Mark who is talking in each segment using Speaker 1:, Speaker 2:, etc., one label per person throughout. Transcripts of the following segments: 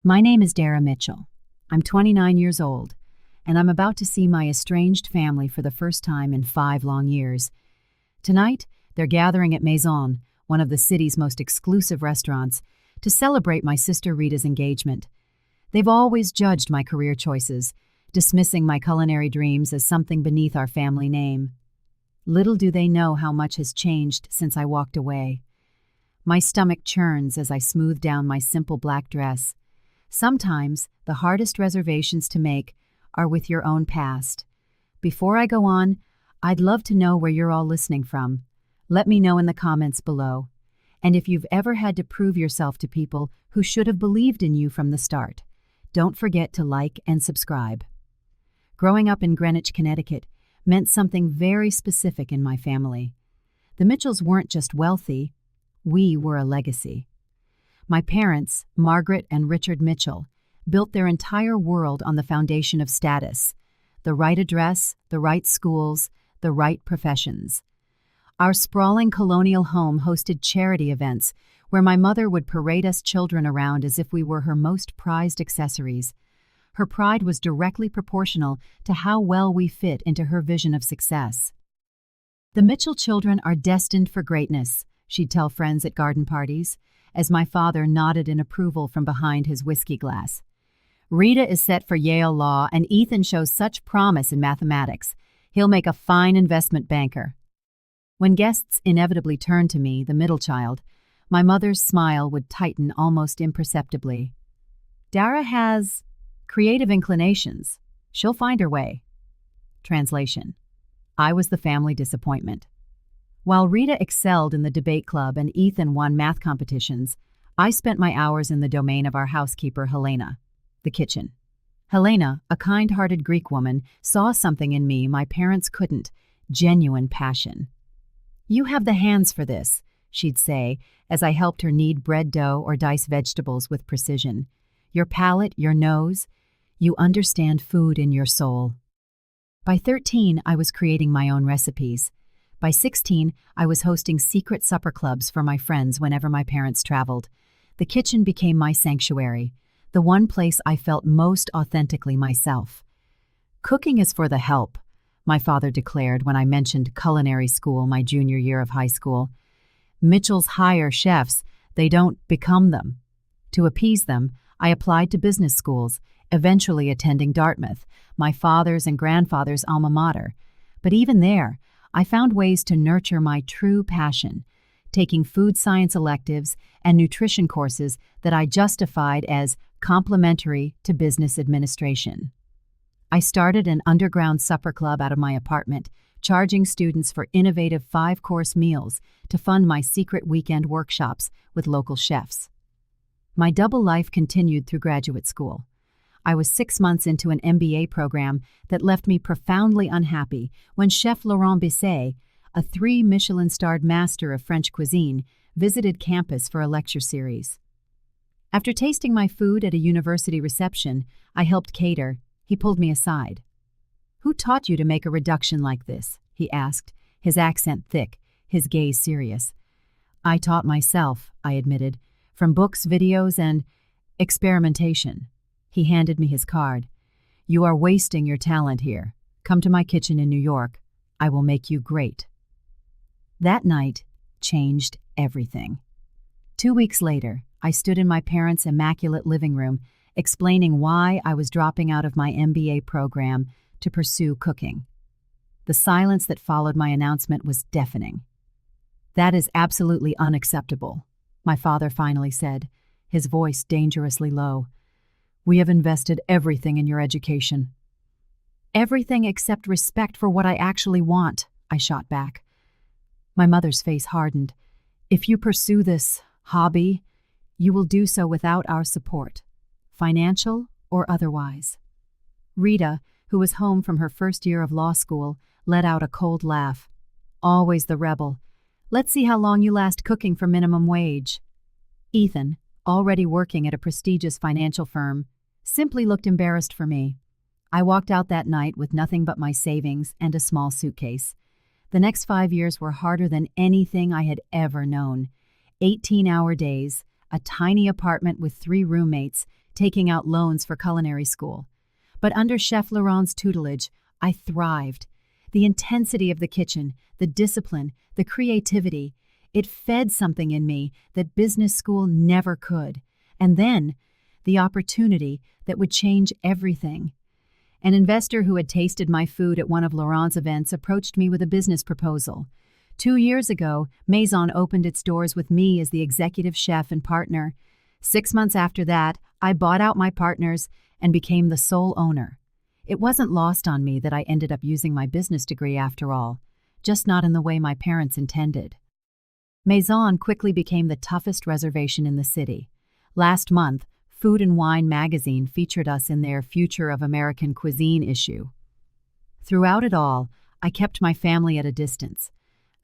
Speaker 1: My name is Darra Mitchell. I'm 29 years old, and I'm about to see my estranged family for the first time in 5 long years. Tonight, they're gathering at Maison, one of the city's most exclusive restaurants, to celebrate my sister Rita's engagement. They've always judged my career choices, dismissing my culinary dreams as something beneath our family name. Little do they know how much has changed since I walked away. My stomach churns as I smooth down my simple black dress. Sometimes, the hardest reservations to make are with your own past. Before I go on, I'd love to know where you're all listening from. Let me know in the comments below. And if you've ever had to prove yourself to people who should have believed in you from the start, don't forget to like and subscribe. Growing up in Greenwich, Connecticut, meant something very specific in my family. The Mitchells weren't just wealthy, we were a legacy. My parents, Margaret and Richard Mitchell, built their entire world on the foundation of status, the right address, the right schools, the right professions. Our sprawling colonial home hosted charity events where my mother would parade us children around as if we were her most prized accessories. Her pride was directly proportional to how well we fit into her vision of success. "The Mitchell children are destined for greatness," she'd tell friends at garden parties, as my father nodded in approval from behind his whiskey glass. "Rita is set for Yale Law, and Ethan shows such promise in mathematics. He'll make a fine investment banker." When guests inevitably turned to me, the middle child, my mother's smile would tighten almost imperceptibly. "Darra has creative inclinations. She'll find her way." Translation: I was the family disappointment. While Rita excelled in the debate club and Ethan won math competitions, I spent my hours in the domain of our housekeeper, Helena, the kitchen. Helena, a kind-hearted Greek woman, saw something in me my parents couldn't: genuine passion. "You have the hands for this," she'd say, as I helped her knead bread dough or dice vegetables with precision. "Your palate, your nose, you understand food in your soul." By 13, I was creating my own recipes. By 16, I was hosting secret supper clubs for my friends whenever my parents traveled. The kitchen became my sanctuary, the one place I felt most authentically myself. "Cooking is for the help," my father declared when I mentioned culinary school my junior year of high school. "Mitchells hire chefs, they don't become them." To appease them, I applied to business schools, eventually attending Dartmouth, my father's and grandfather's alma mater. But even there, I found ways to nurture my true passion, taking food science electives and nutrition courses that I justified as complementary to business administration. I started an underground supper club out of my apartment, charging students for innovative 5-course meals to fund my secret weekend workshops with local chefs. My double life continued through graduate school. I was 6 months into an MBA program that left me profoundly unhappy when Chef Laurent Bisset, a 3 Michelin-starred master of French cuisine, visited campus for a lecture series. After tasting my food at a university reception I helped cater, he pulled me aside. "Who taught you to make a reduction like this?" he asked, his accent thick, his gaze serious. "I taught myself," I admitted, "from books, videos, and experimentation." He handed me his card. "You are wasting your talent here. Come to my kitchen in New York. I will make you great." That night changed everything. 2 weeks later, I stood in my parents' immaculate living room, explaining why I was dropping out of my MBA program to pursue cooking. The silence that followed my announcement was deafening. "That is absolutely unacceptable," my father finally said, his voice dangerously low. "We have invested everything in your education." "Everything except respect for what I actually want," I shot back. My mother's face hardened. "If you pursue this hobby, you will do so without our support, financial or otherwise." Rita, who was home from her first year of law school, let out a cold laugh. "Always the rebel. Let's see how long you last cooking for minimum wage." Ethan, already working at a prestigious financial firm, simply looked embarrassed for me. I walked out that night with nothing but my savings and a small suitcase. The next 5 years were harder than anything I had ever known. 18-hour days, a tiny apartment with 3 roommates, taking out loans for culinary school. But under Chef Laurent's tutelage, I thrived. The intensity of the kitchen, the discipline, the creativity, it fed something in me that business school never could. And then, the opportunity that would change everything. An investor who had tasted my food at one of Laurent's events approached me with a business proposal. 2 years ago, Maison opened its doors with me as the executive chef and partner. 6 months after that, I bought out my partners and became the sole owner. It wasn't lost on me that I ended up using my business degree after all, just not in the way my parents intended. Maison quickly became the toughest reservation in the city. Last month, Food and Wine magazine featured us in their Future of American Cuisine issue. Throughout it all, I kept my family at a distance.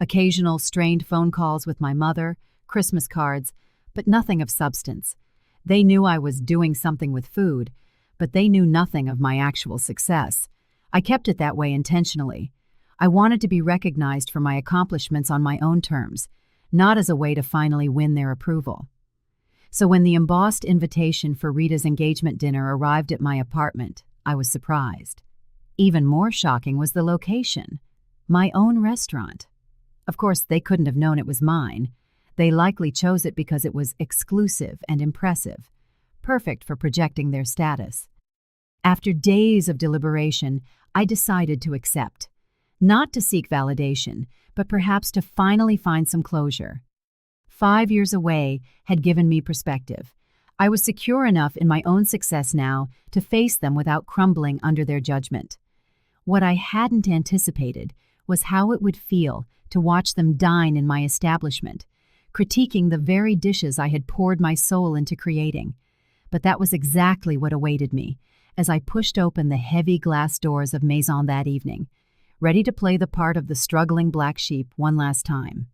Speaker 1: Occasional strained phone calls with my mother, Christmas cards, but nothing of substance. They knew I was doing something with food, but they knew nothing of my actual success. I kept it that way intentionally. I wanted to be recognized for my accomplishments on my own terms, not as a way to finally win their approval. So when the embossed invitation for Rita's engagement dinner arrived at my apartment, I was surprised. Even more shocking was the location. My own restaurant. Of course, they couldn't have known it was mine. They likely chose it because it was exclusive and impressive, perfect for projecting their status. After days of deliberation, I decided to accept. Not to seek validation, but perhaps to finally find some closure. 5 years away had given me perspective. I was secure enough in my own success now to face them without crumbling under their judgment. What I hadn't anticipated was how it would feel to watch them dine in my establishment, critiquing the very dishes I had poured my soul into creating. But that was exactly what awaited me as I pushed open the heavy glass doors of Maison that evening, ready to play the part of the struggling black sheep one last time.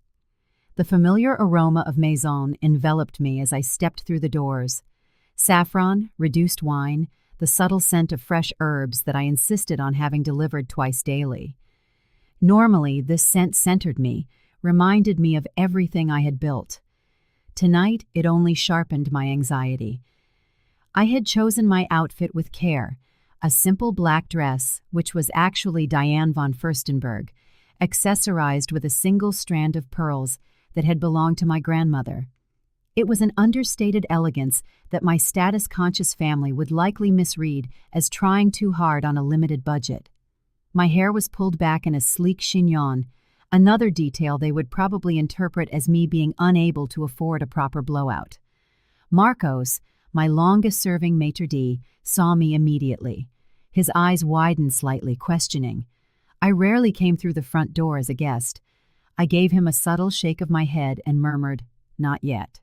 Speaker 1: The familiar aroma of Maison enveloped me as I stepped through the doors. Saffron, reduced wine, the subtle scent of fresh herbs that I insisted on having delivered twice daily. Normally, this scent centered me, reminded me of everything I had built. Tonight, it only sharpened my anxiety. I had chosen my outfit with care, a simple black dress, which was actually Diane von Furstenberg, accessorized with a single strand of pearls that had belonged to my grandmother. It was an understated elegance that my status-conscious family would likely misread as trying too hard on a limited budget. My hair was pulled back in a sleek chignon, another detail they would probably interpret as me being unable to afford a proper blowout. Marcos, my longest-serving maitre d', saw me immediately. His eyes widened slightly, questioning. I rarely came through the front door as a guest. I gave him a subtle shake of my head and murmured, "Not yet."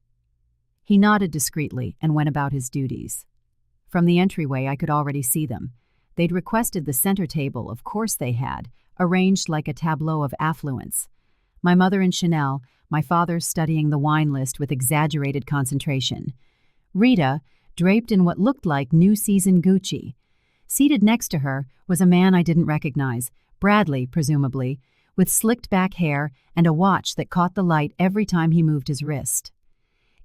Speaker 1: He nodded discreetly and went about his duties. From the entryway, I could already see them. They'd requested the center table, of course they had, arranged like a tableau of affluence. My mother in Chanel, my father studying the wine list with exaggerated concentration. Rita, draped in what looked like new season Gucci. Seated next to her was a man I didn't recognize, Bradley, presumably, with slicked back hair and a watch that caught the light every time he moved his wrist.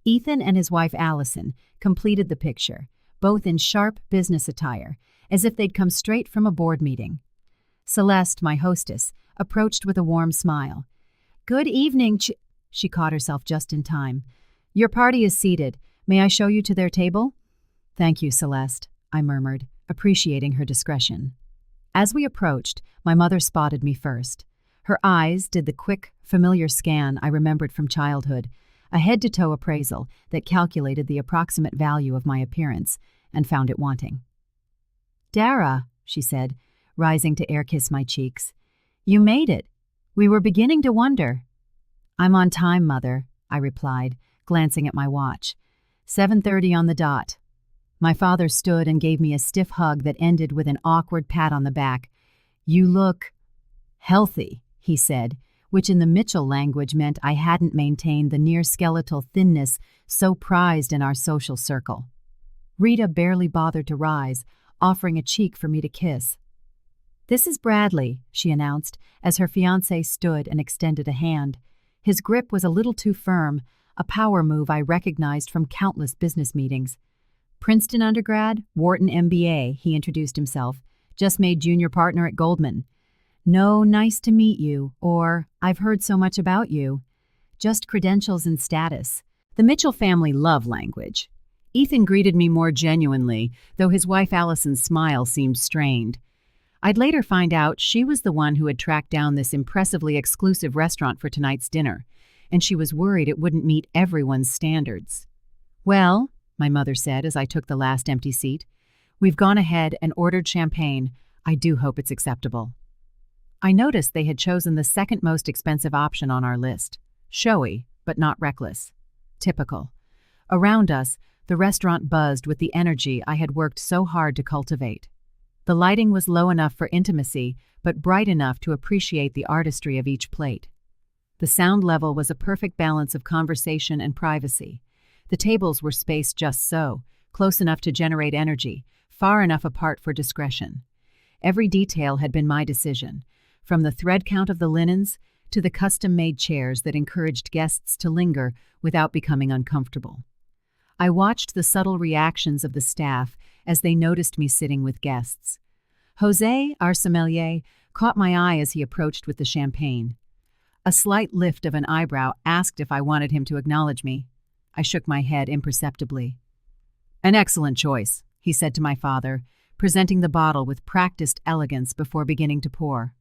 Speaker 1: Ethan and his wife Allison completed the picture, both in sharp business attire, as if they'd come straight from a board meeting. Celeste, my hostess, approached with a warm smile. "Good evening, She caught herself just in time. "Your party is seated. May I show you to their table?" "Thank you, Celeste," I murmured, appreciating her discretion. As we approached, my mother spotted me first. Her eyes did the quick, familiar scan I remembered from childhood, a head-to-toe appraisal that calculated the approximate value of my appearance, and found it wanting. "Darra," she said, rising to air-kiss my cheeks. "You made it. We were beginning to wonder." "I'm on time, Mother," I replied, glancing at my watch. 7:30 on the dot. My father stood and gave me a stiff hug that ended with an awkward pat on the back. "You look healthy," he said, which in the Mitchell language meant I hadn't maintained the near-skeletal thinness so prized in our social circle. Rita barely bothered to rise, offering a cheek for me to kiss. "This is Bradley," she announced, as her fiancé stood and extended a hand. His grip was a little too firm, a power move I recognized from countless business meetings. Princeton undergrad, Wharton MBA, he introduced himself. Just made junior partner at Goldman. No, nice to meet you, or I've heard so much about you. Just credentials and status. The Mitchell family love language. Ethan greeted me more genuinely, though his wife Allison's smile seemed strained. I'd later find out she was the one who had tracked down this impressively exclusive restaurant for tonight's dinner, and she was worried it wouldn't meet everyone's standards. Well, my mother said as I took the last empty seat, we've gone ahead and ordered champagne. I do hope it's acceptable. I noticed they had chosen the second most expensive option on our list. Showy, but not reckless. Typical. Around us, the restaurant buzzed with the energy I had worked so hard to cultivate. The lighting was low enough for intimacy, but bright enough to appreciate the artistry of each plate. The sound level was a perfect balance of conversation and privacy. The tables were spaced just so, close enough to generate energy, far enough apart for discretion. Every detail had been my decision, from the thread count of the linens to the custom-made chairs that encouraged guests to linger without becoming uncomfortable. I watched the subtle reactions of the staff as they noticed me sitting with guests. José, our sommelier, caught my eye as he approached with the champagne. A slight lift of an eyebrow asked if I wanted him to acknowledge me. I shook my head imperceptibly. An excellent choice, he said to my father, presenting the bottle with practiced elegance before beginning to pour.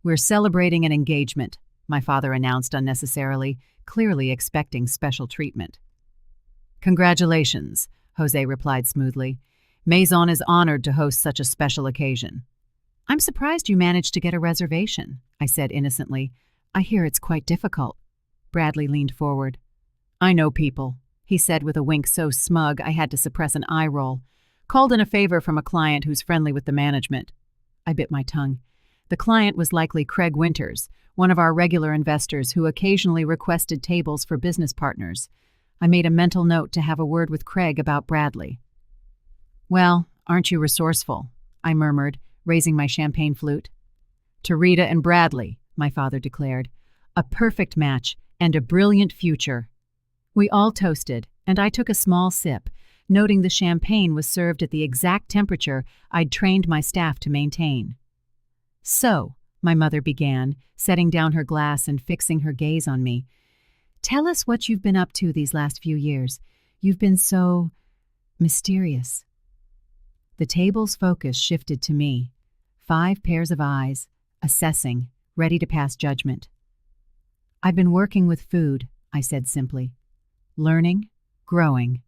Speaker 1: We're celebrating an engagement, my father announced unnecessarily, clearly expecting special treatment. Congratulations, José replied smoothly. Maison is honored to host such a special occasion. I'm surprised you managed to get a reservation, I said innocently. I hear it's quite difficult. Bradley leaned forward. I know people, he said with a wink so smug I had to suppress an eye roll. Called in a favor from a client who's friendly with the management. I bit my tongue. The client was likely Craig Winters, one of our regular investors who occasionally requested tables for business partners. I made a mental note to have a word with Craig about Bradley. Well, aren't you resourceful? I murmured, raising my champagne flute. To Rita and Bradley, my father declared. A perfect match and a brilliant future. We all toasted, and I took a small sip, noting the champagne was served at the exact temperature I'd trained my staff to maintain. So, my mother began, setting down her glass and fixing her gaze on me. Tell us what you've been up to these last few years. You've been so mysterious. The table's focus shifted to me. 5 pairs of eyes, assessing, ready to pass judgment. I've been working with food, I said simply. Learning, growing.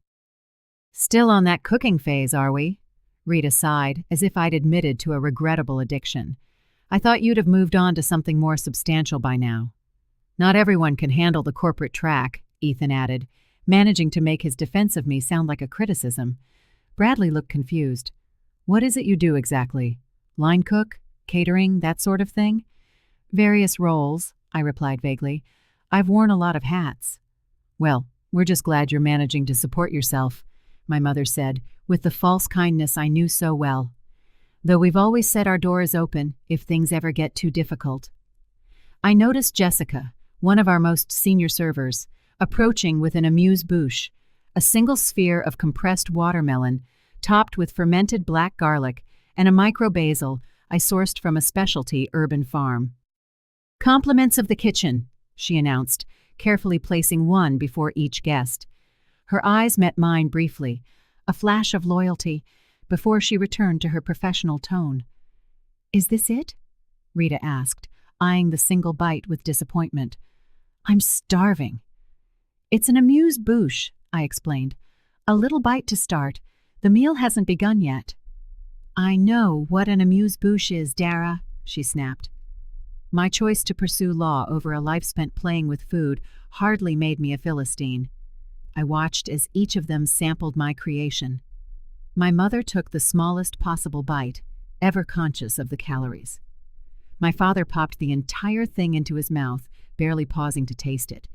Speaker 1: Still on that cooking phase, are we? Rita sighed, as if I'd admitted to a regrettable addiction. I thought you'd have moved on to something more substantial by now. Not everyone can handle the corporate track, Ethan added, managing to make his defense of me sound like a criticism. Bradley looked confused. What is it you do exactly? Line cook? Catering? That sort of thing? Various roles, I replied vaguely. I've worn a lot of hats. Well, we're just glad you're managing to support yourself, my mother said, with the false kindness I knew so well. Though we've always said our door is open if things ever get too difficult. I noticed Jessica, one of our most senior servers, approaching with an amuse-bouche, a single sphere of compressed watermelon, topped with fermented black garlic and a micro-basil I sourced from a specialty urban farm. Compliments of the kitchen, she announced, carefully placing one before each guest. Her eyes met mine briefly, a flash of loyalty, before she returned to her professional tone. Is this it? Rita asked, eyeing the single bite with disappointment. I'm starving. It's an amuse-bouche, I explained. A little bite to start. The meal hasn't begun yet. I know what an amuse-bouche is, Darra, she snapped. My choice to pursue law over a life spent playing with food hardly made me a Philistine. I watched as each of them sampled my creation. My mother took the smallest possible bite, ever conscious of the calories. My father popped the entire thing into his mouth, barely pausing to taste it.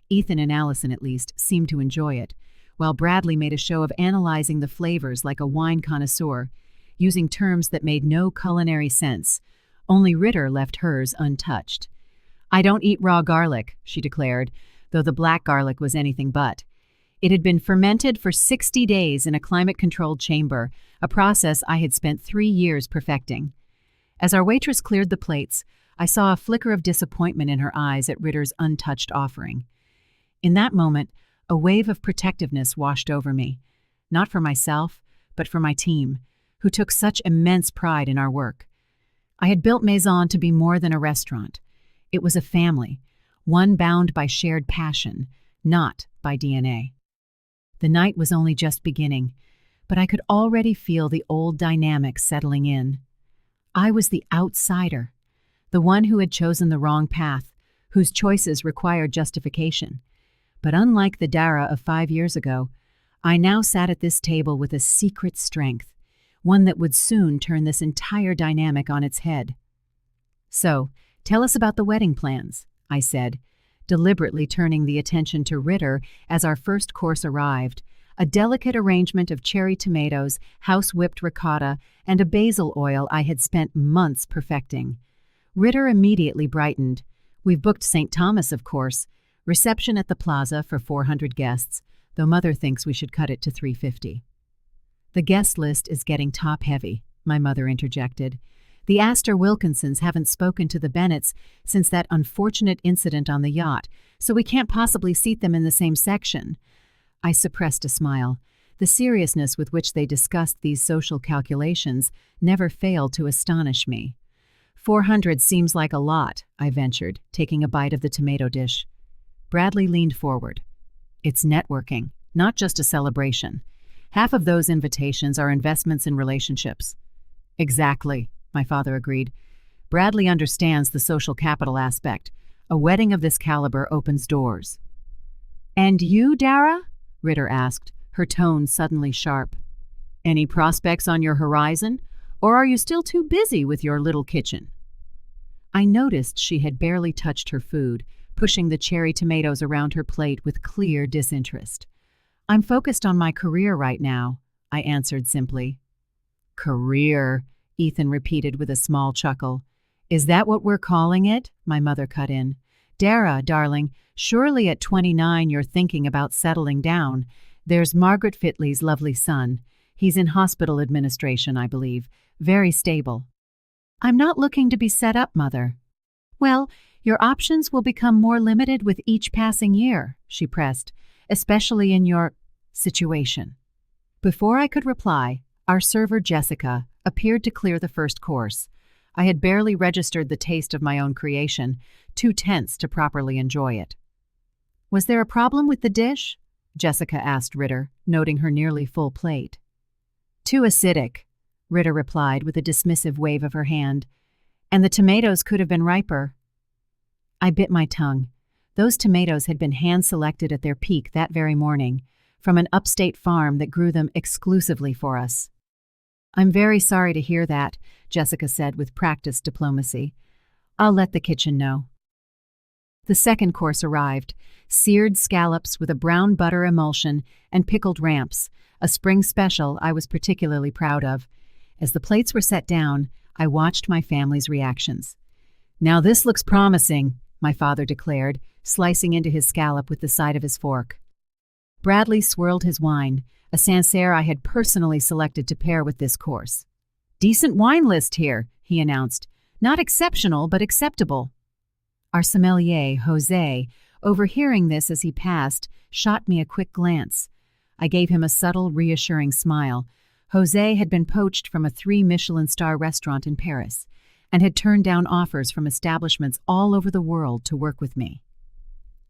Speaker 1: Ethan and Allison, at least, seemed to enjoy it, while Bradley made a show of analyzing the flavors like a wine connoisseur, using terms that made no culinary sense. Only Rita left hers untouched. I don't eat raw garlic, she declared, though the black garlic was anything but. It had been fermented for 60 days in a climate-controlled chamber, a process I had spent 3 years perfecting. As our waitress cleared the plates, I saw a flicker of disappointment in her eyes at Ritter's untouched offering. In that moment, a wave of protectiveness washed over me, not for myself, but for my team, who took such immense pride in our work. I had built Maison to be more than a restaurant. It was a family, one bound by shared passion, not by DNA. The night was only just beginning, but I could already feel the old dynamics settling in. I was the outsider, the one who had chosen the wrong path, whose choices required justification. But unlike the Darra of 5 years ago, I now sat at this table with a secret strength, one that would soon turn this entire dynamic on its head. "So, tell us about the wedding plans," I said, deliberately turning the attention to Ritter as our first course arrived, a delicate arrangement of cherry tomatoes, house-whipped ricotta, and a basil oil I had spent months perfecting. Ritter immediately brightened. "We've booked St. Thomas, of course. Reception at the plaza for 400 guests, though Mother thinks we should cut it to 350. "The guest list is getting top-heavy," my mother interjected. "The Astor Wilkinsons haven't spoken to the Bennetts since that unfortunate incident on the yacht, so we can't possibly seat them in the same section." I suppressed a smile. The seriousness with which they discussed these social calculations never failed to astonish me. 400 seems like a lot," I ventured, taking a bite of the tomato dish. Bradley leaned forward. "It's networking, not just a celebration. Half of those invitations are investments in relationships." "Exactly," my father agreed. "Bradley understands the social capital aspect. A wedding of this caliber opens doors." "And you, Darra?" Ritter asked, her tone suddenly sharp. "Any prospects on your horizon, or are you still too busy with your little kitchen?" I noticed she had barely touched her food, pushing the cherry tomatoes around her plate with clear disinterest. "I'm focused on my career right now," I answered simply. "Career," Ethan repeated with a small chuckle. "Is that what we're calling it?" my mother cut in. "Darra, darling, surely at 29 you're thinking about settling down. There's Margaret Fitley's lovely son. He's in hospital administration, I believe. Very stable." "I'm not looking to be set up, Mother." "Well, your options will become more limited with each passing year," she pressed, "especially in your situation." Before I could reply, our server Jessica appeared to clear the first course. I had barely registered the taste of my own creation, too tense to properly enjoy it. "Was there a problem with the dish?" Jessica asked Ritter, noting her nearly full plate. "Too acidic," Ritter replied with a dismissive wave of her hand. "And the tomatoes could have been riper." I bit my tongue. Those tomatoes had been hand-selected at their peak that very morning, from an upstate farm that grew them exclusively for us. "I'm very sorry to hear that," Jessica said with practiced diplomacy. "I'll let the kitchen know." The second course arrived, seared scallops with a brown butter emulsion and pickled ramps, a spring special I was particularly proud of. As the plates were set down, I watched my family's reactions. "Now this looks promising," my father declared, slicing into his scallop with the side of his fork. Bradley swirled his wine, a Sancerre I had personally selected to pair with this course. "Decent wine list here," he announced. "Not exceptional, but acceptable." Our sommelier, Jose, overhearing this as he passed, shot me a quick glance. I gave him a subtle, reassuring smile. Jose had been poached from a 3-Michelin-star restaurant in Paris and had turned down offers from establishments all over the world to work with me.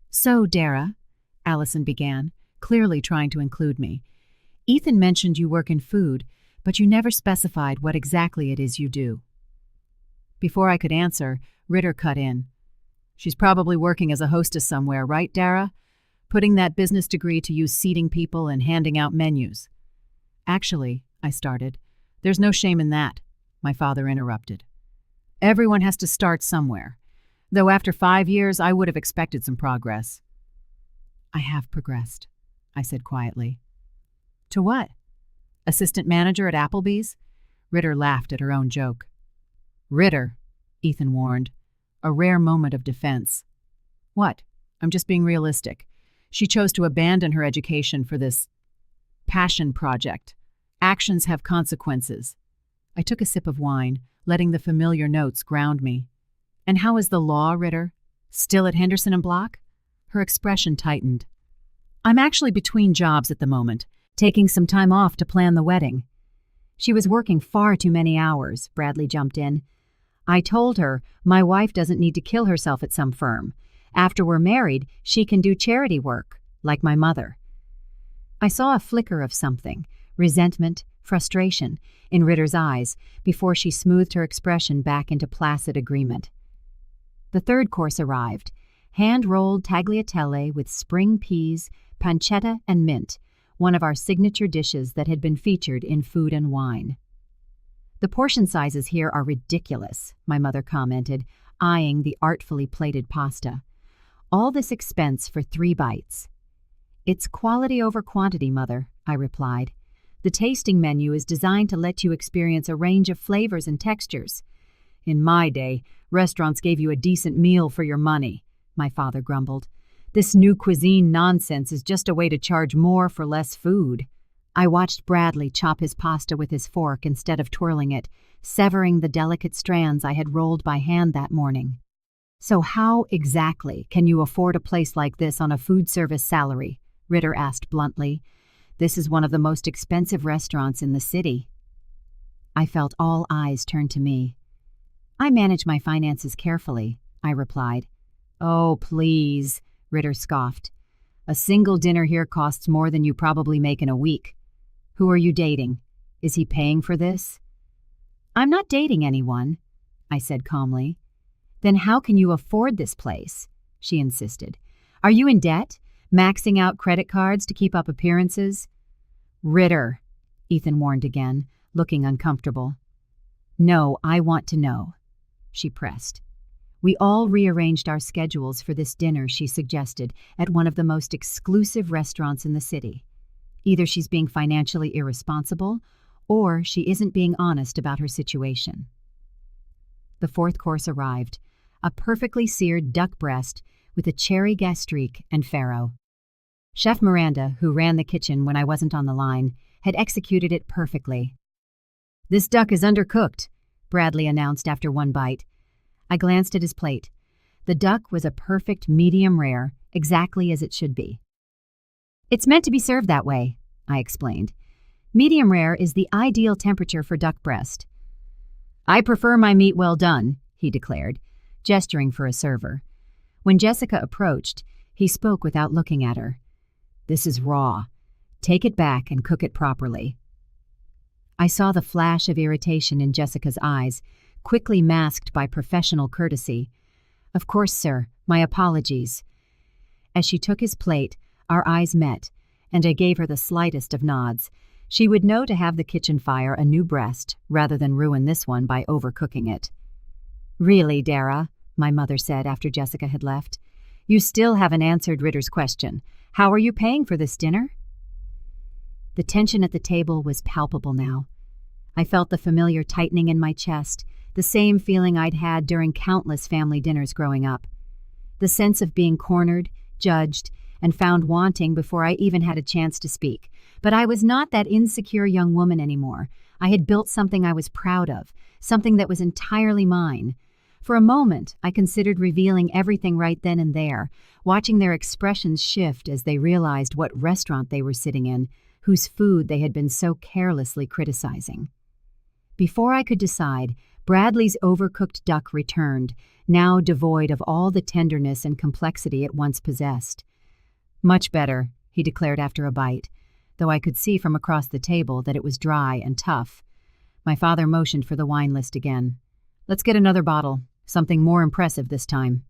Speaker 1: "So, Darra," Allison began, clearly trying to include me, "Ethan mentioned you work in food, but you never specified what exactly it is you do." Before I could answer, Ritter cut in. "She's probably working as a hostess somewhere, right, Darra? Putting that business degree to use seating people and handing out menus." "Actually," I started. "There's no shame in that," my father interrupted. "Everyone has to start somewhere. Though after 5 years, I would have expected some progress." "I have progressed," I said quietly. "To what? Assistant manager at Applebee's?" Ritter laughed at her own joke. "Ritter," Ethan warned, a rare moment of defense. "What? I'm just being realistic. She chose to abandon her education for this passion project. Actions have consequences. I took a sip of wine, letting the familiar notes ground me. And how is the law, Ritter? Still at Henderson and Block? Her expression tightened. I'm actually between jobs at the moment, taking some time off to plan the wedding. She was working far too many hours, Bradley jumped in. I told her my wife doesn't need to kill herself at some firm. After we're married, she can do charity work, like my mother. I saw a flicker of something, resentment, frustration, in Ritter's eyes before she smoothed her expression back into placid agreement. The third course arrived, hand-rolled tagliatelle with spring peas, pancetta, and mint, one of our signature dishes that had been featured in Food and Wine. The portion sizes here are ridiculous, my mother commented, eyeing the artfully plated pasta. All this expense for 3 bites. It's quality over quantity, Mother, I replied. The tasting menu is designed to let you experience a range of flavors and textures. In my day, restaurants gave you a decent meal for your money, my father grumbled. This new cuisine nonsense is just a way to charge more for less food. I watched Bradley chop his pasta with his fork instead of twirling it, severing the delicate strands I had rolled by hand that morning. So how exactly can you afford a place like this on a food service salary? Ritter asked bluntly. This is one of the most expensive restaurants in the city. I felt all eyes turn to me. I manage my finances carefully, I replied. Oh, please, Ritter scoffed. A single dinner here costs more than you probably make in a week. Who are you dating? Is he paying for this? I'm not dating anyone, I said calmly. Then how can you afford this place? She insisted. Are you in debt? Maxing out credit cards to keep up appearances? Ritter, Ethan warned again, looking uncomfortable. No, I want to know, she pressed. We all rearranged our schedules for this dinner she suggested at one of the most exclusive restaurants in the city. Either she's being financially irresponsible, or she isn't being honest about her situation. The fourth course arrived, a perfectly seared duck breast with a cherry gastrique and farro. Chef Miranda, who ran the kitchen when I wasn't on the line, had executed it perfectly. This duck is undercooked, Bradley announced after one bite. I glanced at his plate. The duck was a perfect medium rare, exactly as it should be. It's meant to be served that way, I explained. Medium rare is the ideal temperature for duck breast. I prefer my meat well done, he declared, gesturing for a server. When Jessica approached, he spoke without looking at her. This is raw. Take it back and cook it properly. I saw the flash of irritation in Jessica's eyes, quickly masked by professional courtesy. Of course, sir. My apologies. As she took his plate, our eyes met, and I gave her the slightest of nods. She would know to have the kitchen fire a new breast, rather than ruin this one by overcooking it. Really, Darra, my mother said after Jessica had left, you still haven't answered Ritter's question. How are you paying for this dinner? The tension at the table was palpable now. I felt the familiar tightening in my chest, the same feeling I'd had during countless family dinners growing up. The sense of being cornered, judged, and found wanting before I even had a chance to speak. But I was not that insecure young woman anymore. I had built something I was proud of, something that was entirely mine. For a moment, I considered revealing everything right then and there, watching their expressions shift as they realized what restaurant they were sitting in, whose food they had been so carelessly criticizing. Before I could decide, Bradley's overcooked duck returned, now devoid of all the tenderness and complexity it once possessed. Much better, he declared after a bite, though I could see from across the table that it was dry and tough. My father motioned for the wine list again. Let's get another bottle, something more impressive this time.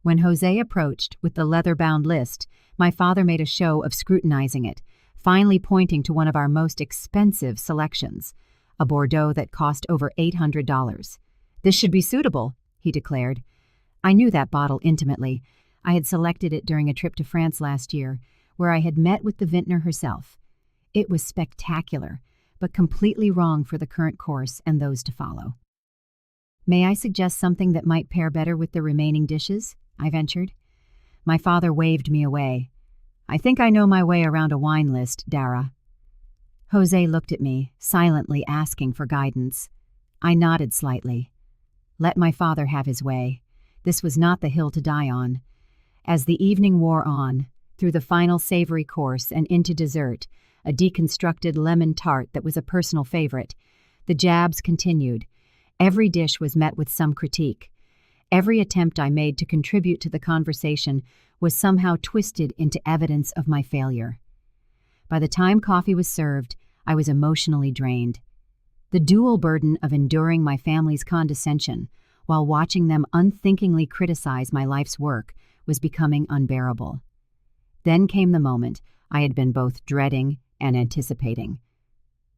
Speaker 1: When Jose approached with the leather-bound list, my father made a show of scrutinizing it, finally pointing to one of our most expensive selections, a Bordeaux that cost over $800. This should be suitable, he declared. I knew that bottle intimately. I had selected it during a trip to France last year, where I had met with the vintner herself. It was spectacular, but completely wrong for the current course and those to follow. May I suggest something that might pair better with the remaining dishes? I ventured. My father waved me away. I think I know my way around a wine list, Darra. Jose looked at me, silently asking for guidance. I nodded slightly. Let my father have his way. This was not the hill to die on. As the evening wore on, through the final savory course and into dessert, a deconstructed lemon tart that was a personal favorite, the jabs continued. Every dish was met with some critique. Every attempt I made to contribute to the conversation was somehow twisted into evidence of my failure. By the time coffee was served, I was emotionally drained. The dual burden of enduring my family's condescension while watching them unthinkingly criticize my life's work was becoming unbearable. Then came the moment I had been both dreading and anticipating.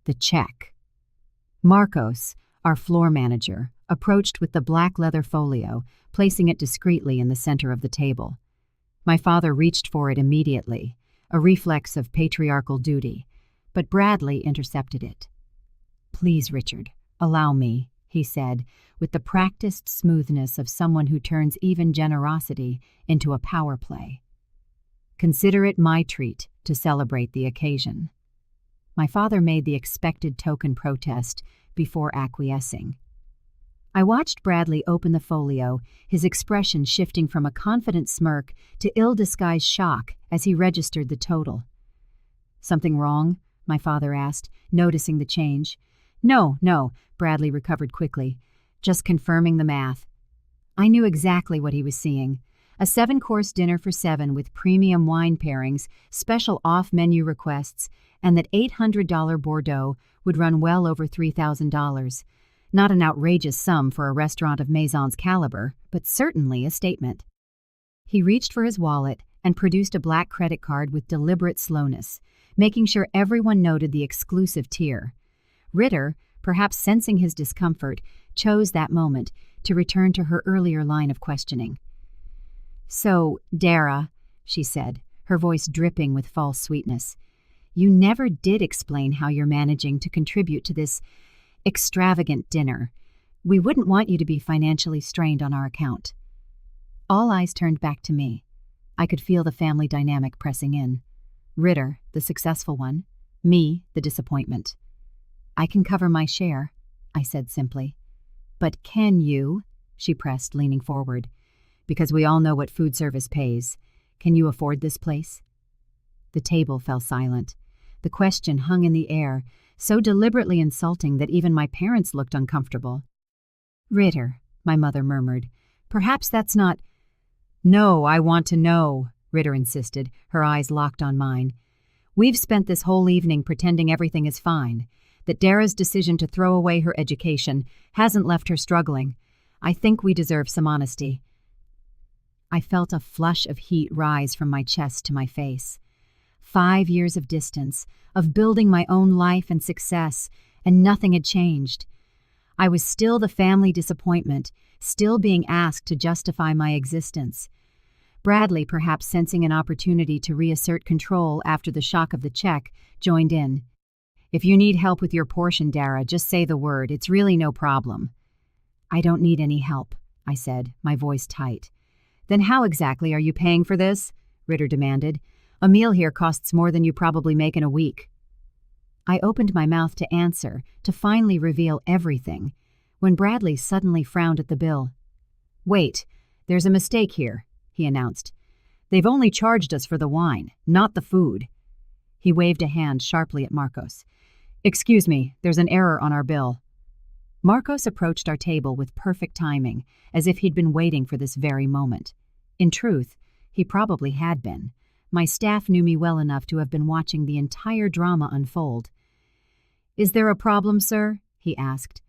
Speaker 1: The check. Marcos, our floor manager, approached with the black leather folio, placing it discreetly in the center of the table. My father reached for it immediately, a reflex of patriarchal duty, but Bradley intercepted it. "Please, Richard, allow me," he said, with the practiced smoothness of someone who turns even generosity into a power play. "Consider it my treat to celebrate the occasion." My father made the expected token protest before acquiescing. I watched Bradley open the folio, his expression shifting from a confident smirk to ill-disguised shock as he registered the total. "Something wrong?" my father asked, noticing the change. No, Bradley recovered quickly. "Just confirming the math." I knew exactly what he was seeing. A 7-course dinner for 7 with premium wine pairings, special off-menu requests, and that $800 Bordeaux would run well over $3,000. Not an outrageous sum for a restaurant of Maison's caliber, but certainly a statement. He reached for his wallet and produced a black credit card with deliberate slowness, making sure everyone noted the exclusive tier. Rita, perhaps sensing his discomfort, chose that moment to return to her earlier line of questioning. "So, Darra," she said, her voice dripping with false sweetness, "you never did explain how you're managing to contribute to this extravagant dinner. We wouldn't want you to be financially strained on our account." All eyes turned back to me. I could feel the family dynamic pressing in. Rita, the successful one. Me, the disappointment. "I can cover my share," I said simply. "But can you?" she pressed, leaning forward. "Because we all know what food service pays. Can you afford this place?" The table fell silent. The question hung in the air, so deliberately insulting that even my parents looked uncomfortable. "Rita," my mother murmured, "perhaps that's not—" "No, I want to know," Rita insisted, her eyes locked on mine. "We've spent this whole evening pretending everything is fine, that Darra's decision to throw away her education hasn't left her struggling. I think we deserve some honesty." I felt a flush of heat rise from my chest to my face. 5 years of distance, of building my own life and success, and nothing had changed. I was still the family disappointment, still being asked to justify my existence. Bradley, perhaps sensing an opportunity to reassert control after the shock of the check, joined in. "If you need help with your portion, Darra, just say the word. It's really no problem." "I don't need any help," I said, my voice tight. "Then how exactly are you paying for this?" Rita demanded. "A meal here costs more than you probably make in a week." I opened my mouth to answer, to finally reveal everything, when Bradley suddenly frowned at the bill. "Wait, there's a mistake here," he announced. "They've only charged us for the wine, not the food." He waved a hand sharply at Marcos. "Excuse me, there's an error on our bill." Marcos approached our table with perfect timing, as if he'd been waiting for this very moment. In truth, he probably had been. My staff knew me well enough to have been watching the entire drama unfold. "Is there a problem, sir?" he asked.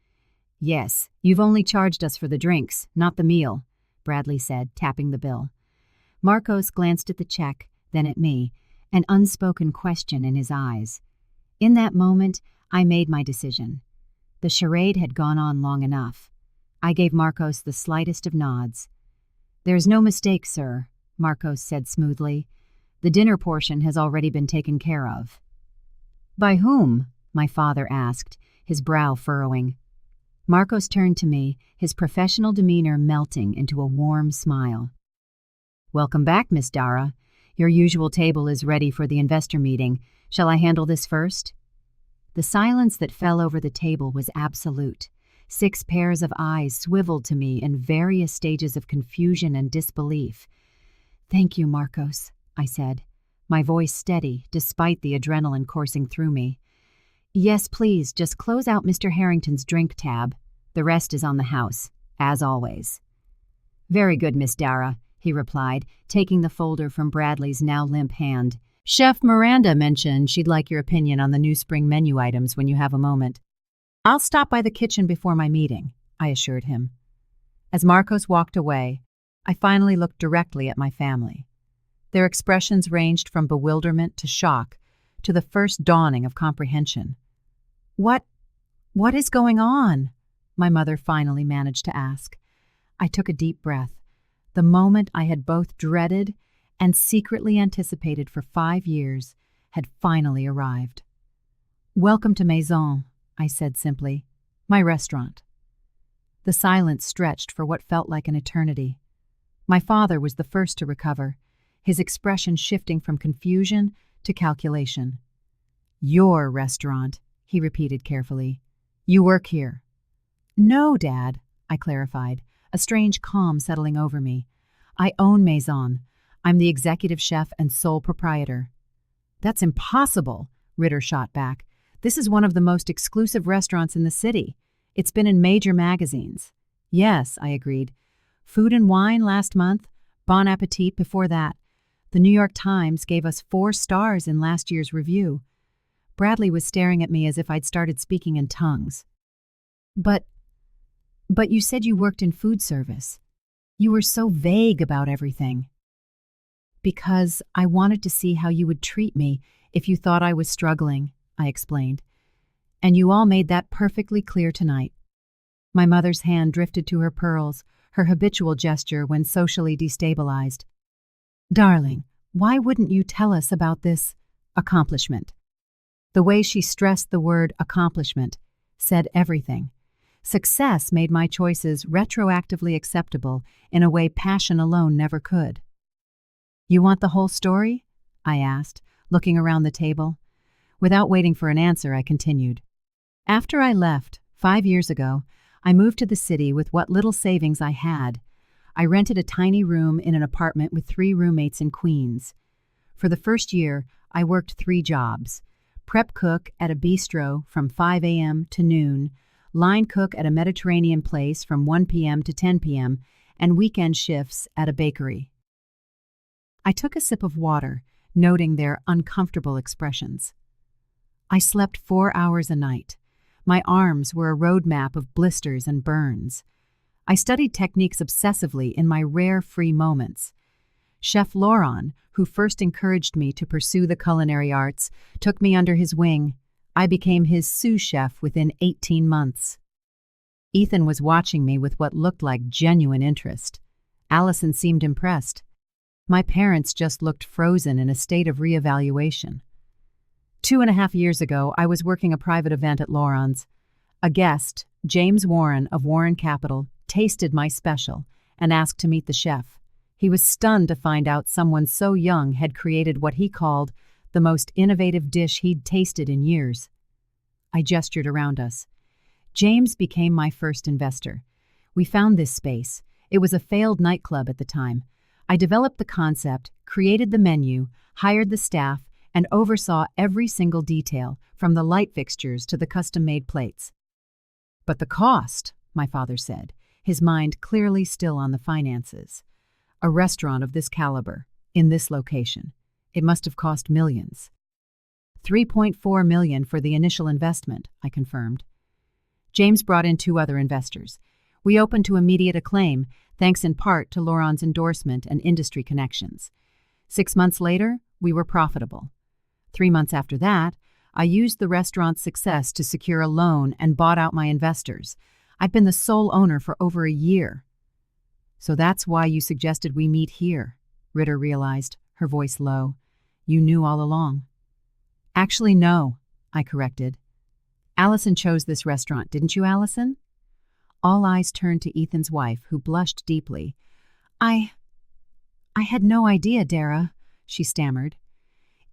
Speaker 1: "Yes, you've only charged us for the drinks, not the meal," Bradley said, tapping the bill. Marcos glanced at the check, then at me, an unspoken question in his eyes. In that moment, I made my decision. The charade had gone on long enough. I gave Marcos the slightest of nods. "There's no mistake, sir," Marcos said smoothly. "The dinner portion has already been taken care of." "By whom?" my father asked, his brow furrowing. Marcos turned to me, his professional demeanor melting into a warm smile. "Welcome back, Miss Darra. Your usual table is ready for the investor meeting. Shall I handle this first?" The silence that fell over the table was absolute. 6 pairs of eyes swiveled to me in various stages of confusion and disbelief. "Thank you, Marcos," I said, my voice steady despite the adrenaline coursing through me. "Yes, please, just close out Mr. Harrington's drink tab. The rest is on the house, as always." "Very good, Miss Darra," he replied, taking the folder from Bradley's now limp hand. "Chef Miranda mentioned she'd like your opinion on the new spring menu items when you have a moment." "I'll stop by the kitchen before my meeting," I assured him. As Marcos walked away, I finally looked directly at my family. Their expressions ranged from bewilderment to shock to the first dawning of comprehension. What is going on?" my mother finally managed to ask. I took a deep breath. The moment I had both dreaded and secretly anticipated for 5 years had finally arrived. "Welcome to Maison," I said simply. "My restaurant." The silence stretched for what felt like an eternity. My father was the first to recover, his expression shifting from confusion to calculation. "Your restaurant," he repeated carefully. "You work here." "No, Dad," I clarified, a strange calm settling over me. "I own Maison. I'm the executive chef and sole proprietor." "That's impossible," Ritter shot back. "This is one of the most exclusive restaurants in the city. It's been in major magazines." "Yes," I agreed. "Food and Wine last month, Bon Appetit before that. The New York Times gave us 4 stars in last year's review." Bradley was staring at me as if I'd started speaking in tongues. But you said you worked in food service. You were so vague about everything." "Because I wanted to see how you would treat me if you thought I was struggling," I explained. "And you all made that perfectly clear tonight." My mother's hand drifted to her pearls, her habitual gesture when socially destabilized. "Darling, why wouldn't you tell us about this accomplishment?" The way she stressed the word accomplishment said everything. Success made my choices retroactively acceptable in a way passion alone never could. "You want the whole story?" I asked, looking around the table. Without waiting for an answer, I continued. "After I left, 5 years ago, I moved to the city with what little savings I had. I rented a tiny room in an apartment with 3 roommates in Queens. For the first year, I worked 3 jobs: prep cook at a bistro from 5 a.m. to noon, line cook at a Mediterranean place from 1 p.m. to 10 p.m., and weekend shifts at a bakery." I took a sip of water, noting their uncomfortable expressions. "I slept 4 hours a night. My arms were a road map of blisters and burns. I studied techniques obsessively in my rare free moments. Chef Laurent, who first encouraged me to pursue the culinary arts, took me under his wing. I became his sous chef within 18 months. Ethan was watching me with what looked like genuine interest. Allison seemed impressed. My parents just looked frozen in a state of reevaluation. 2.5 years ago, I was working a private event at Laurent's. A guest, James Warren of Warren Capital, tasted my special and asked to meet the chef. He was stunned to find out someone so young had created what he called the most innovative dish he'd tasted in years. I gestured around us. James became my first investor. We found this space. It was a failed nightclub at the time. I developed the concept, created the menu, hired the staff, and oversaw every single detail, from the light fixtures to the custom-made plates. "But the cost," my father said, his mind clearly still on the finances. "A restaurant of this caliber, in this location. It must have cost millions." $3.4 million for the initial investment, I confirmed. James brought in 2 other investors. We opened to immediate acclaim, thanks in part to Laurent's endorsement and industry connections. 6 months later, we were profitable. 3 months after that, I used the restaurant's success to secure a loan and bought out my investors. I've been the sole owner for over a year. "So that's why you suggested we meet here," Ritter realized, her voice low. "You knew all along." "Actually, no," I corrected. "Allison chose this restaurant, didn't you, Allison?" All eyes turned to Ethan's wife, who blushed deeply. I had no idea, Darra," she stammered.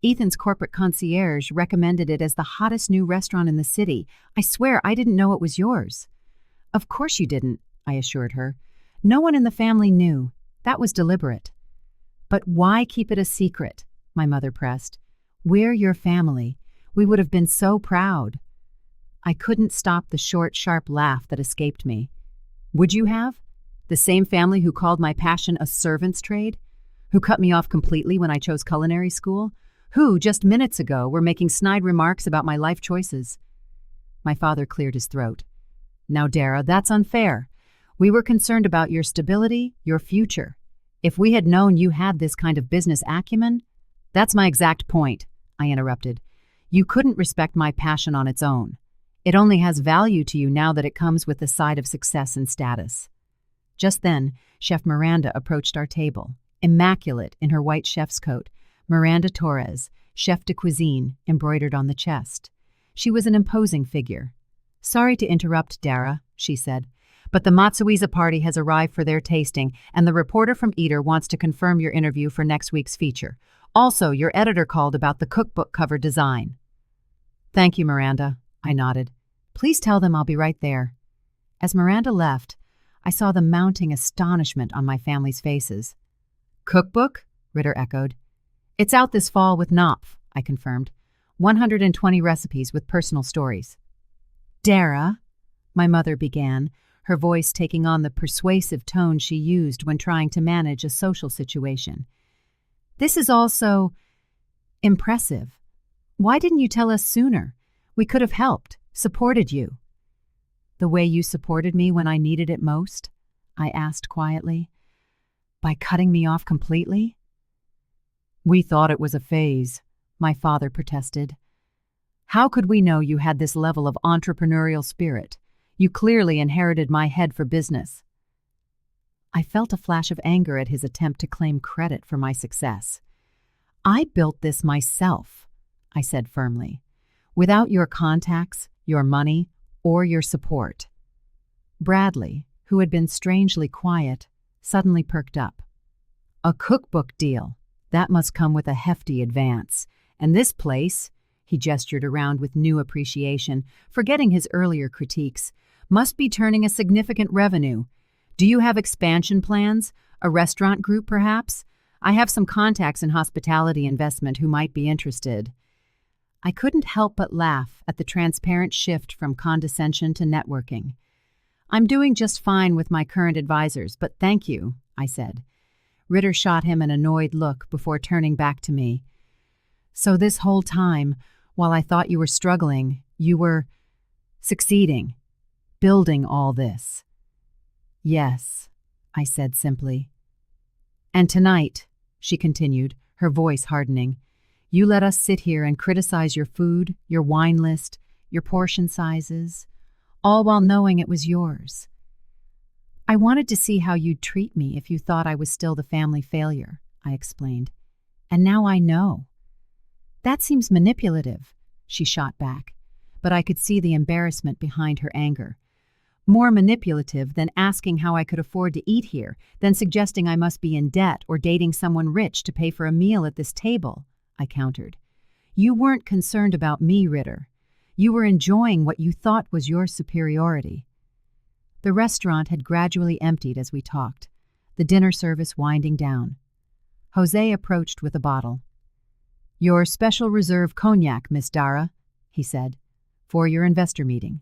Speaker 1: Ethan's corporate concierge recommended it as the hottest new restaurant in the city. I swear I didn't know it was yours. Of course you didn't, I assured her. No one in the family knew. That was deliberate. But why keep it a secret? My mother pressed. We're your family. We would have been so proud. I couldn't stop the short, sharp laugh that escaped me. Would you have? The same family who called my passion a servant's trade? Who cut me off completely when I chose culinary school? Who, just minutes ago, were making snide remarks about my life choices? My father cleared his throat. Now, Darra, that's unfair. We were concerned about your stability, your future. If we had known you had this kind of business acumen— That's my exact point, I interrupted. You couldn't respect my passion on its own. It only has value to you now that it comes with the side of success and status. Just then, Chef Miranda approached our table, immaculate in her white chef's coat, Miranda Torres, chef de cuisine, embroidered on the chest. She was an imposing figure. Sorry to interrupt, Darra, she said, but the Matsuiza party has arrived for their tasting, and the reporter from Eater wants to confirm your interview for next week's feature. Also, your editor called about the cookbook cover design. Thank you, Miranda, I nodded. Please tell them I'll be right there. As Miranda left, I saw the mounting astonishment on my family's faces. Cookbook? Ritter echoed. It's out this fall with Knopf, I confirmed. 120 recipes with personal stories. Darra, my mother began, her voice taking on the persuasive tone she used when trying to manage a social situation. This is all so impressive. Why didn't you tell us sooner? We could have helped, supported you. The way you supported me when I needed it most? I asked quietly. By cutting me off completely? We thought it was a phase, my father protested. How could we know you had this level of entrepreneurial spirit? You clearly inherited my head for business. I felt a flash of anger at his attempt to claim credit for my success. I built this myself, I said firmly, without your contacts, your money, or your support. Bradley, who had been strangely quiet, suddenly perked up. A cookbook deal. That must come with a hefty advance. And this place, he gestured around with new appreciation, forgetting his earlier critiques, must be turning a significant revenue. Do you have expansion plans? A restaurant group, perhaps? I have some contacts in hospitality investment who might be interested. I couldn't help but laugh at the transparent shift from condescension to networking. I'm doing just fine with my current advisors, but thank you, I said. Ritter shot him an annoyed look before turning back to me. So this whole time, while I thought you were struggling, you were succeeding, building all this. Yes, I said simply. And tonight, she continued, her voice hardening, you let us sit here and criticize your food, your wine list, your portion sizes, all while knowing it was yours. I wanted to see how you'd treat me if you thought I was still the family failure, I explained. And now I know. That seems manipulative, she shot back, but I could see the embarrassment behind her anger. More manipulative than asking how I could afford to eat here, than suggesting I must be in debt or dating someone rich to pay for a meal at this table, I countered. You weren't concerned about me, Ritter. You were enjoying what you thought was your superiority. The restaurant had gradually emptied as we talked, the dinner service winding down. Jose approached with a bottle. Your special reserve cognac, Miss Darra, he said, for your investor meeting.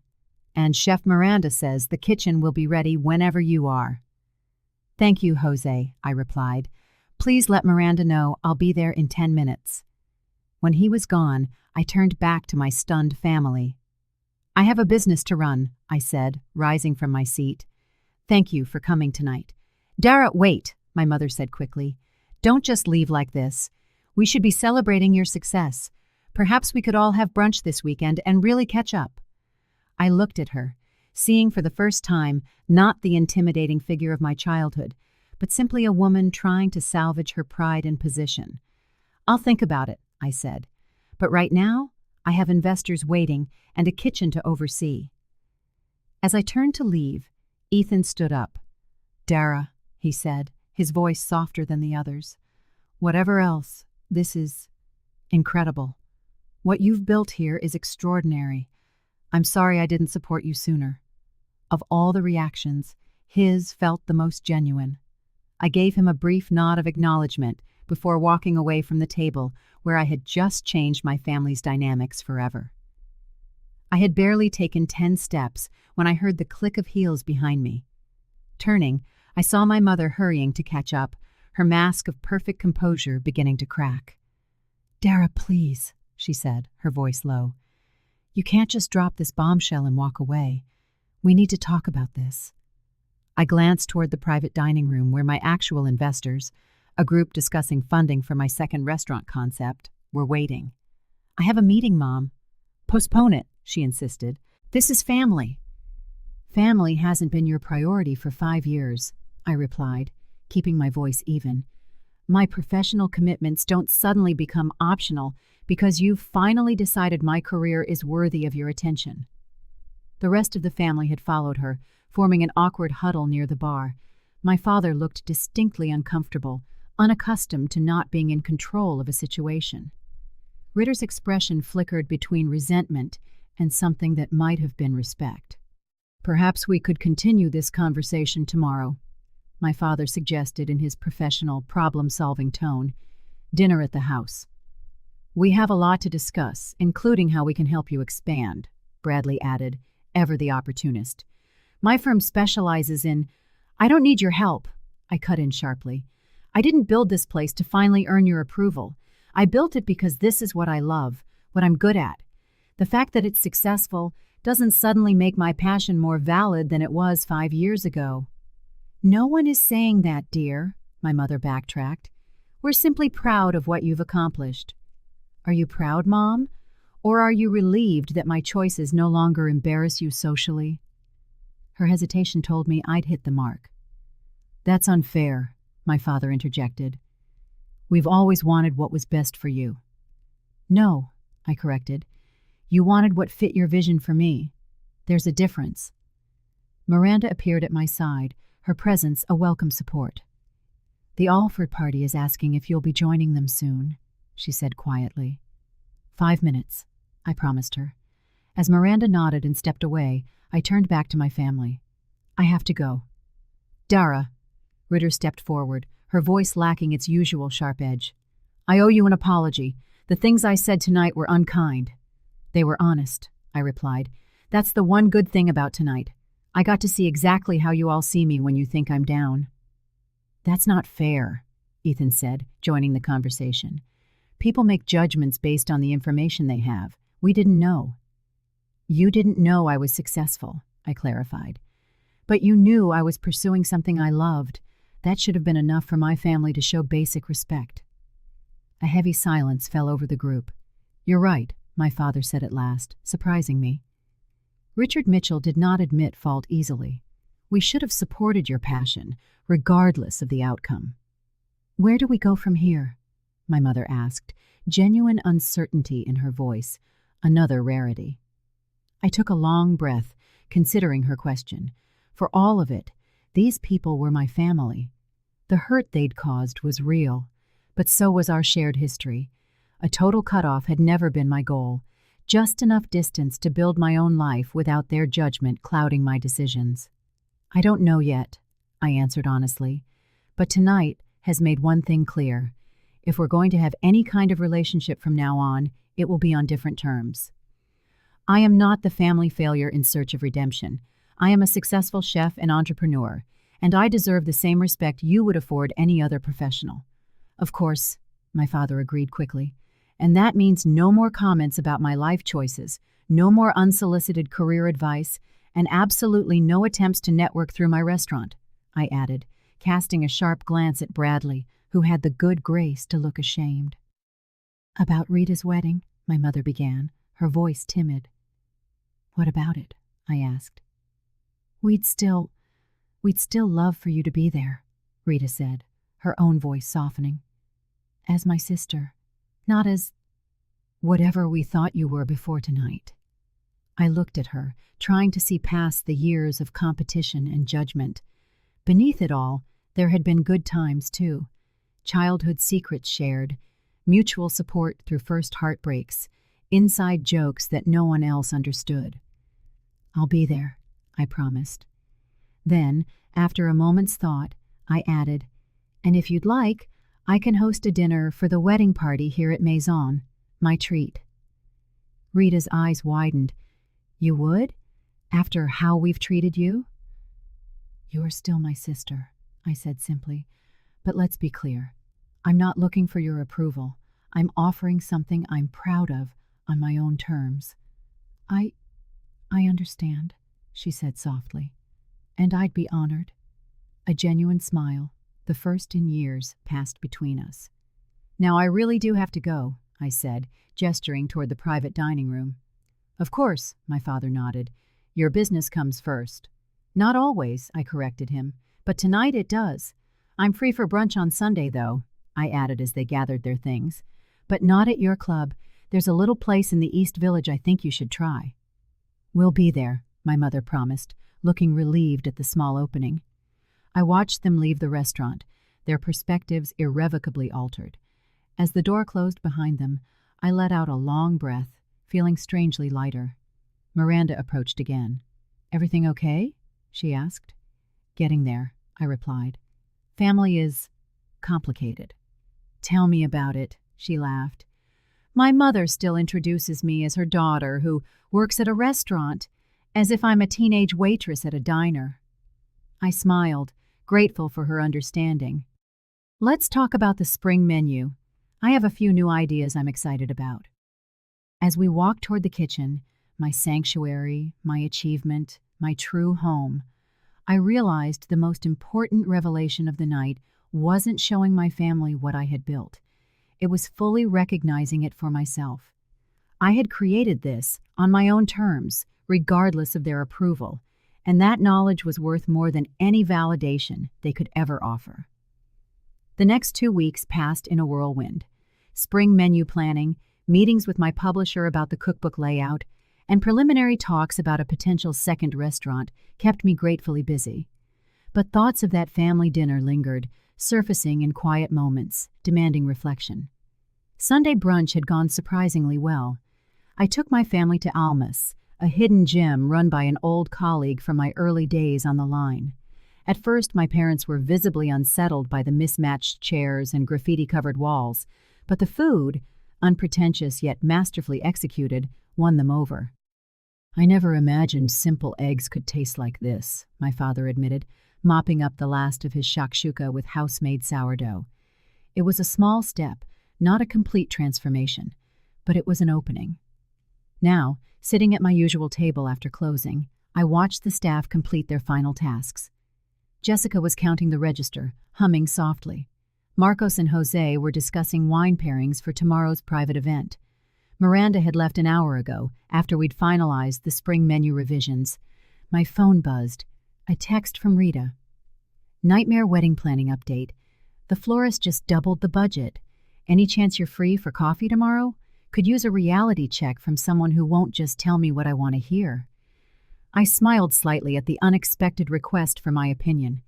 Speaker 1: And Chef Miranda says the kitchen will be ready whenever you are. Thank you, Jose, I replied. Please let Miranda know I'll be there in 10 minutes. When he was gone, I turned back to my stunned family. I have a business to run, I said, rising from my seat. Thank you for coming tonight. Darra, wait, my mother said quickly. Don't just leave like this. We should be celebrating your success. Perhaps we could all have brunch this weekend and really catch up. I looked at her, seeing for the first time not the intimidating figure of my childhood, but simply a woman trying to salvage her pride and position. I'll think about it, I said. But right now, I have investors waiting and a kitchen to oversee. As I turned to leave, Ethan stood up. Darra, he said, his voice softer than the others. Whatever else, This is incredible. What you've built here is extraordinary. I'm sorry I didn't support you sooner." Of all the reactions, his felt the most genuine. I gave him a brief nod of acknowledgement before walking away from the table where I had just changed my family's dynamics forever. I had barely taken 10 steps when I heard the click of heels behind me. Turning, I saw my mother hurrying to catch up, her mask of perfect composure beginning to crack. "Darra, please," she said, her voice low. "You can't just drop this bombshell and walk away. We need to talk about this." I glanced toward the private dining room where my actual investors, a group discussing funding for my second restaurant concept, were waiting. "I have a meeting, Mom." "Postpone it," she insisted. "This is family." "Family hasn't been your priority for 5 years," I replied, keeping my voice even. "My professional commitments don't suddenly become optional because you've finally decided my career is worthy of your attention." The rest of the family had followed her, forming an awkward huddle near the bar. My father looked distinctly uncomfortable, unaccustomed to not being in control of a situation. Ritter's expression flickered between resentment and something that might have been respect. "Perhaps we could continue this conversation tomorrow," my father suggested in his professional, problem-solving tone. "Dinner at the house." "We have a lot to discuss, including how we can help you expand," Bradley added, ever the opportunist. "My firm specializes in—" "I don't need your help," I cut in sharply. "I didn't build this place to finally earn your approval. I built it because this is what I love, what I'm good at. The fact that it's successful doesn't suddenly make my passion more valid than it was 5 years ago." "No one is saying that, dear," my mother backtracked. "We're simply proud of what you've accomplished." "Are you proud, Mom? Or are you relieved that my choices no longer embarrass you socially?" Her hesitation told me I'd hit the mark. "That's unfair," my father interjected. "We've always wanted what was best for you." "No," I corrected. "You wanted what fit your vision for me. There's a difference." Miranda appeared at my side, her presence a welcome support. "The Alford party is asking if you'll be joining them soon," she said quietly. 5 minutes, I promised her. As Miranda nodded and stepped away, I turned back to my family. "I have to go." "Darra," Ritter stepped forward, her voice lacking its usual sharp edge. "I owe you an apology. The things I said tonight were unkind." "They were honest," I replied. "That's the one good thing about tonight. I got to see exactly how you all see me when you think I'm down." "That's not fair," Ethan said, joining the conversation. "People make judgments based on the information they have. We didn't know." "You didn't know I was successful," I clarified. "But you knew I was pursuing something I loved. That should have been enough for my family to show basic respect." A heavy silence fell over the group. "You're right," my father said at last, surprising me. Richard Mitchell did not admit fault easily. "We should have supported your passion, regardless of the outcome." "Where do we go from here?" my mother asked, genuine uncertainty in her voice, another rarity. I took a long breath, considering her question. For all of it, these people were my family. The hurt they'd caused was real, but so was our shared history. A total cutoff had never been my goal, just enough distance to build my own life without their judgment clouding my decisions. "I don't know yet," I answered honestly, "but tonight has made one thing clear. If we're going to have any kind of relationship from now on, it will be on different terms. I am not the family failure in search of redemption. I am a successful chef and entrepreneur, and I deserve the same respect you would afford any other professional." "Of course," my father agreed quickly, "and that means no more comments about my life choices, no more unsolicited career advice, and absolutely no attempts to network through my restaurant," I added, casting a sharp glance at Bradley, who had the good grace to look ashamed. "About Rita's wedding," my mother began, her voice timid. "What about it?" I asked. We'd still love for you to be there," Rita said, her own voice softening. "As my sister, not as whatever we thought you were before tonight." I looked at her, trying to see past the years of competition and judgment. Beneath it all, there had been good times, too. Childhood secrets shared, mutual support through first heartbreaks, inside jokes that no one else understood. "I'll be there," I promised. Then, after a moment's thought, I added, "And if you'd like, I can host a dinner for the wedding party here at Maison, my treat." Rita's eyes widened. "You would? After how we've treated you?" "You are still my sister," I said simply. "But let's be clear. I'm not looking for your approval. I'm offering something I'm proud of on my own terms." I understand," she said softly. "And I'd be honored." A genuine smile, the first in years, passed between us. "Now I really do have to go," I said, gesturing toward the private dining room. "Of course," my father nodded. "Your business comes first." "Not always," I corrected him, "but tonight it does. I'm free for brunch on Sunday, though," I added as they gathered their things. "But not at your club. There's a little place in the East Village I think you should try." "We'll be there," my mother promised, looking relieved at the small opening. I watched them leave the restaurant, their perspectives irrevocably altered. As the door closed behind them, I let out a long breath, feeling strangely lighter. Miranda approached again. "Everything okay?" she asked. "Getting there," I replied. "Family is complicated." "Tell me about it," she laughed. "My mother still introduces me as her daughter who works at a restaurant, as if I'm a teenage waitress at a diner." I smiled, grateful for her understanding. "Let's talk about the spring menu. I have a few new ideas I'm excited about." As we walked toward the kitchen, my sanctuary, my achievement, my true home, I realized the most important revelation of the night wasn't showing my family what I had built. It was fully recognizing it for myself. I had created this on my own terms, regardless of their approval, and that knowledge was worth more than any validation they could ever offer. The next 2 weeks passed in a whirlwind. Spring menu planning, meetings with my publisher about the cookbook layout, and preliminary talks about a potential second restaurant kept me gratefully busy. But thoughts of that family dinner lingered, surfacing in quiet moments, demanding reflection. Sunday brunch had gone surprisingly well. I took my family to Almas, a hidden gem run by an old colleague from my early days on the line. At first, my parents were visibly unsettled by the mismatched chairs and graffiti-covered walls, but the food, unpretentious yet masterfully executed, won them over. "I never imagined simple eggs could taste like this," my father admitted, mopping up the last of his shakshuka with house-made sourdough. It was a small step, not a complete transformation, but it was an opening. Now, sitting at my usual table after closing, I watched the staff complete their final tasks. Jessica was counting the register, humming softly. Marcos and Jose were discussing wine pairings for tomorrow's private event. Miranda had left an hour ago, after we'd finalized the spring menu revisions. My phone buzzed. A text from Rita. "Nightmare wedding planning update. The florist just doubled the budget. Any chance you're free for coffee tomorrow? Could use a reality check from someone who won't just tell me what I want to hear." I smiled slightly at the unexpected request for my opinion.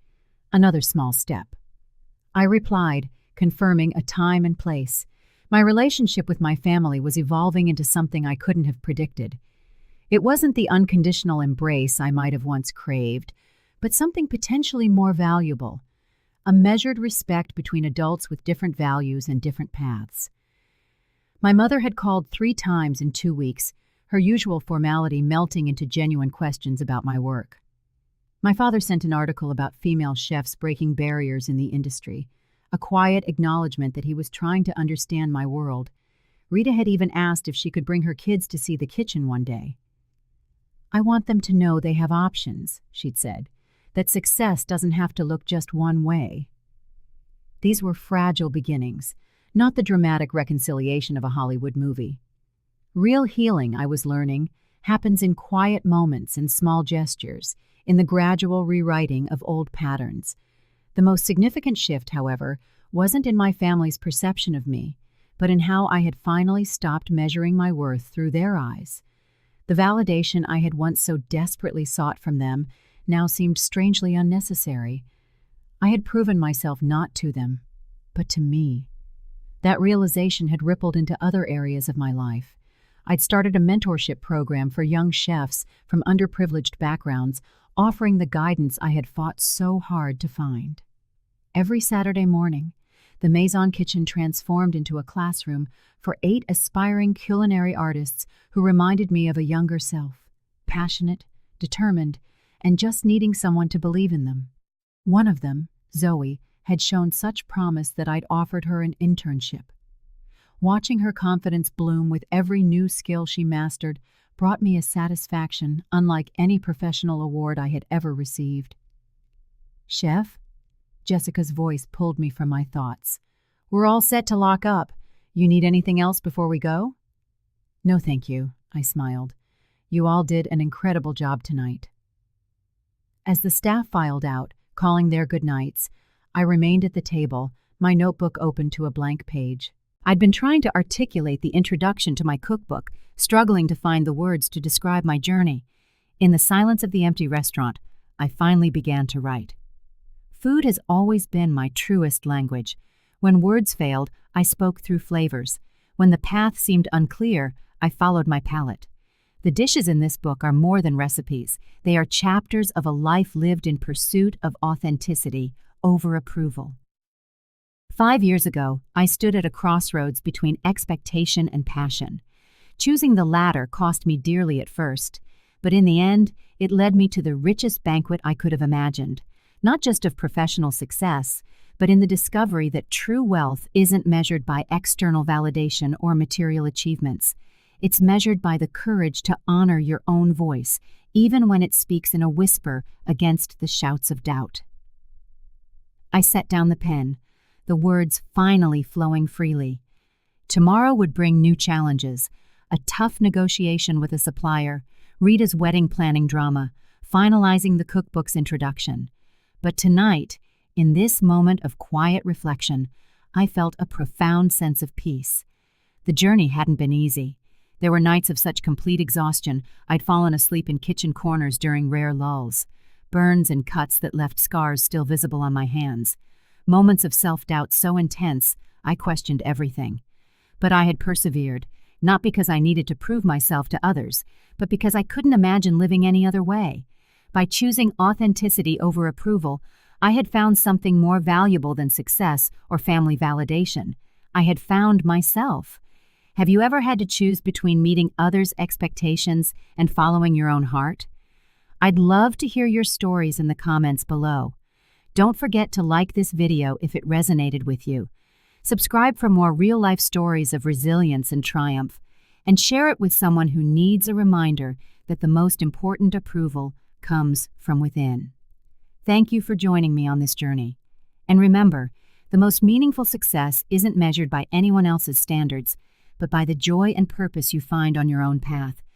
Speaker 1: Another small step. I replied, confirming a time and place. My relationship with my family was evolving into something I couldn't have predicted. It wasn't the unconditional embrace I might have once craved, but something potentially more valuable, a measured respect between adults with different values and different paths. My mother had called 3 times in 2 weeks, her usual formality melting into genuine questions about my work. My father sent an article about female chefs breaking barriers in the industry, a quiet acknowledgement that he was trying to understand my world. Rita had even asked if she could bring her kids to see the kitchen one day. "I want them to know they have options," she'd said, "that success doesn't have to look just one way." These were fragile beginnings, not the dramatic reconciliation of a Hollywood movie. Real healing, I was learning, happens in quiet moments and small gestures, in the gradual rewriting of old patterns. The most significant shift, however, wasn't in my family's perception of me, but in how I had finally stopped measuring my worth through their eyes. The validation I had once so desperately sought from them now seemed strangely unnecessary. I had proven myself not to them, but to me. That realization had rippled into other areas of my life. I'd started a mentorship program for young chefs from underprivileged backgrounds, offering the guidance I had fought so hard to find. Every Saturday morning, the Maison kitchen transformed into a classroom for 8 aspiring culinary artists who reminded me of a younger self, passionate, determined, and just needing someone to believe in them. One of them, Zoe, had shown such promise that I'd offered her an internship. Watching her confidence bloom with every new skill she mastered brought me a satisfaction unlike any professional award I had ever received. "Chef?" Jessica's voice pulled me from my thoughts. "We're all set to lock up. You need anything else before we go?" "No, thank you," I smiled. "You all did an incredible job tonight." As the staff filed out, calling their good nights, I remained at the table, my notebook open to a blank page. I'd been trying to articulate the introduction to my cookbook, struggling to find the words to describe my journey. In the silence of the empty restaurant, I finally began to write. Food has always been my truest language. When words failed, I spoke through flavors. When the path seemed unclear, I followed my palate. The dishes in this book are more than recipes. They are chapters of a life lived in pursuit of authenticity over approval. 5 years ago, I stood at a crossroads between expectation and passion. Choosing the latter cost me dearly at first, but in the end, it led me to the richest banquet I could have imagined, not just of professional success, but in the discovery that true wealth isn't measured by external validation or material achievements. It's measured by the courage to honor your own voice, even when it speaks in a whisper against the shouts of doubt. I set down the pen, the words finally flowing freely. Tomorrow would bring new challenges, a tough negotiation with a supplier, Rita's wedding planning drama, finalizing the cookbook's introduction. But tonight, in this moment of quiet reflection, I felt a profound sense of peace. The journey hadn't been easy. There were nights of such complete exhaustion, I'd fallen asleep in kitchen corners during rare lulls, burns and cuts that left scars still visible on my hands. Moments of self-doubt so intense, I questioned everything. But I had persevered, not because I needed to prove myself to others, but because I couldn't imagine living any other way. By choosing authenticity over approval, I had found something more valuable than success or family validation. I had found myself. Have you ever had to choose between meeting others' expectations and following your own heart? I'd love to hear your stories in the comments below. Don't forget to like this video if it resonated with you. Subscribe for more real-life stories of resilience and triumph, and share it with someone who needs a reminder that the most important approval comes from within. Thank you for joining me on this journey. And remember, the most meaningful success isn't measured by anyone else's standards, but by the joy and purpose you find on your own path.